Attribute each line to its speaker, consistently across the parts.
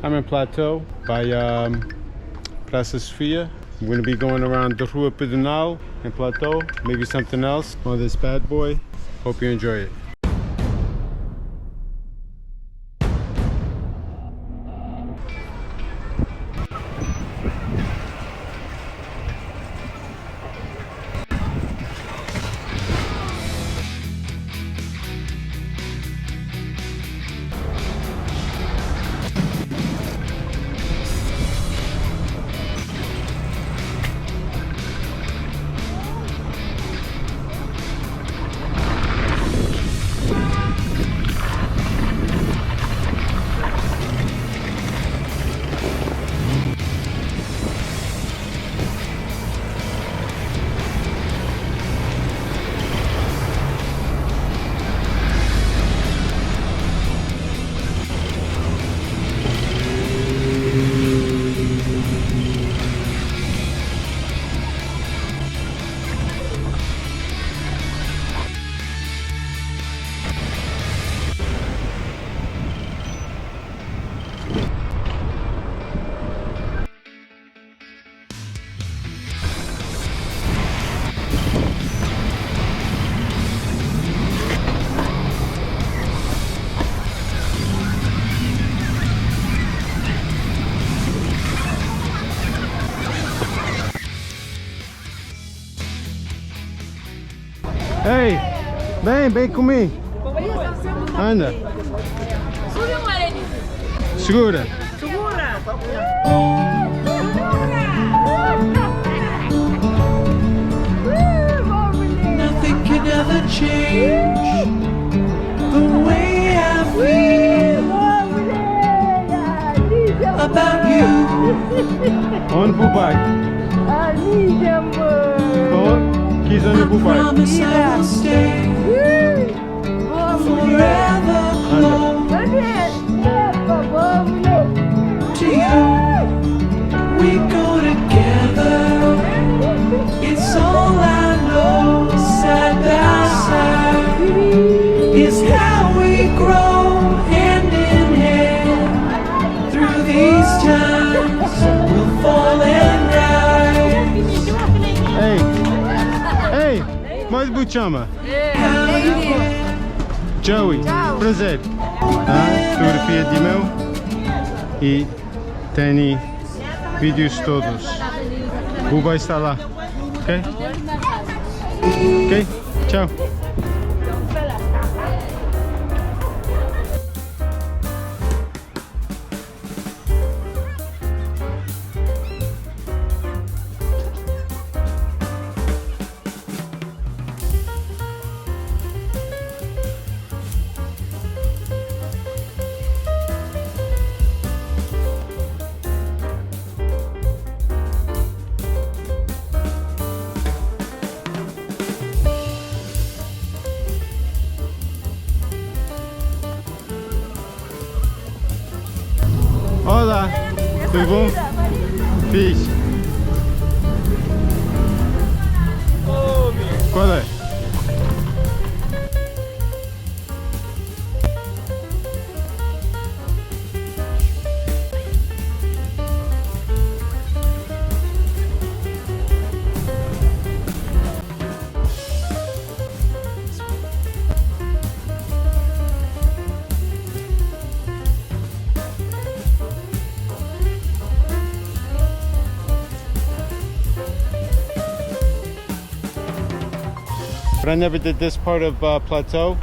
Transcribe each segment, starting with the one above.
Speaker 1: I'm in Plateau by Praça Sofia. I'm going to be going around the Rua Pedonal in Plateau, maybe something else on this bad boy. Hope you enjoy it. Ei, vem comigo. Anda. Segura.
Speaker 2: Nothing can ever change the way I feel about you.
Speaker 1: Onde pro pai? Quis onde pro pai?
Speaker 2: Promise I will stay forever close to you. We go together. It's all I know. Side by side is how we grow hand in hand through these times. We'll fall and rise.
Speaker 1: Ei, mais buchama. Joey, prazer. Fotografia de meu e tem vídeos todos. Buba está lá, ok? Ok, tchau. Olá, tudo bom? Fixe. Qual é? But I never did this part of Plateau,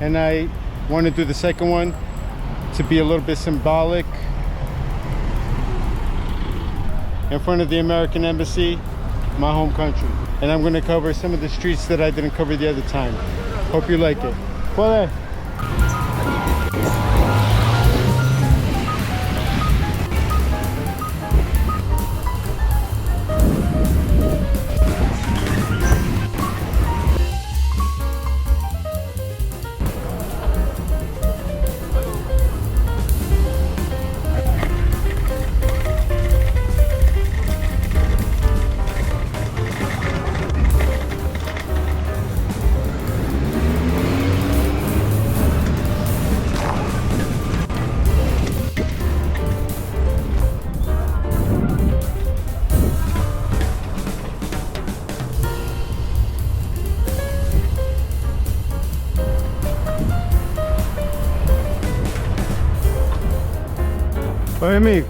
Speaker 1: and I want to do the second one to be a little bit symbolic in front of the American Embassy, my home country. And I'm going to cover some of the streets that I didn't cover the other time. Hope you like it. Bye. Oi amigo,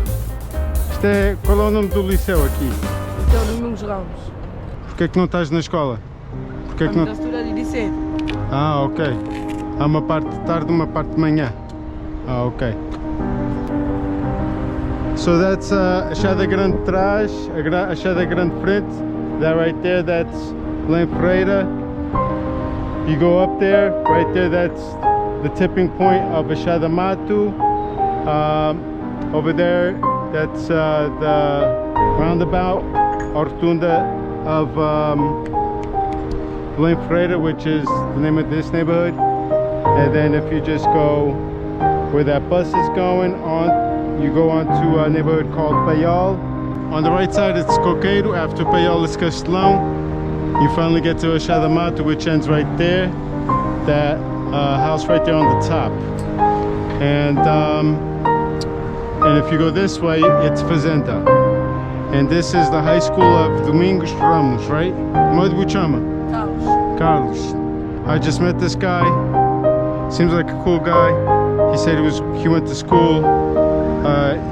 Speaker 1: qual é o nome do liceu aqui?
Speaker 3: Então, Domingos Ramos.
Speaker 1: Porquê que não estás na escola? Porquê que não...
Speaker 3: estudar de cedo.
Speaker 1: Ah, ok. Há uma parte de tarde e uma parte de manhã. Ah, ok. So that's a Achada Grande de trás, a Achada Grande de frente. That right there, that's Belém Freira. You go up there, right there, that's the tipping point of Achada Mato. Over there, that's the roundabout, or rotunda of Belém Freira, which is the name of this neighborhood. And then if you just go where that bus is going on, you go on to a neighborhood called Payal. On the right side it's Coqueiro. After Payal is Castelão. You finally get to Achada Mato, which ends right there. That house right there on the top. And if you go this way, it's Fazenda. And this is the high school of Domingos Ramos, right? Como é que chama? Carlos. I just met this guy. Seems like a cool guy. He said he went to school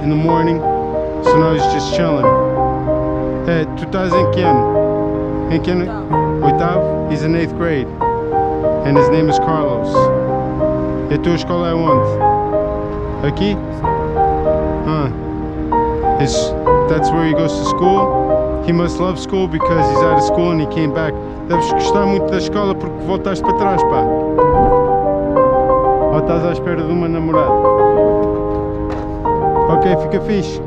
Speaker 1: in the morning, so now he's just chilling. Hey, tu estás em que ano? Em que ano? Oitavo? He's in 8th grade. And his name is Carlos. E a tua escola é onde? Aqui? That's where he goes to school. He must love school because he's out of school and he came back. Deves gostar muito da escola porque voltaste para trás, pá. Ou estás à espera de uma namorada? Ok, fica fixe.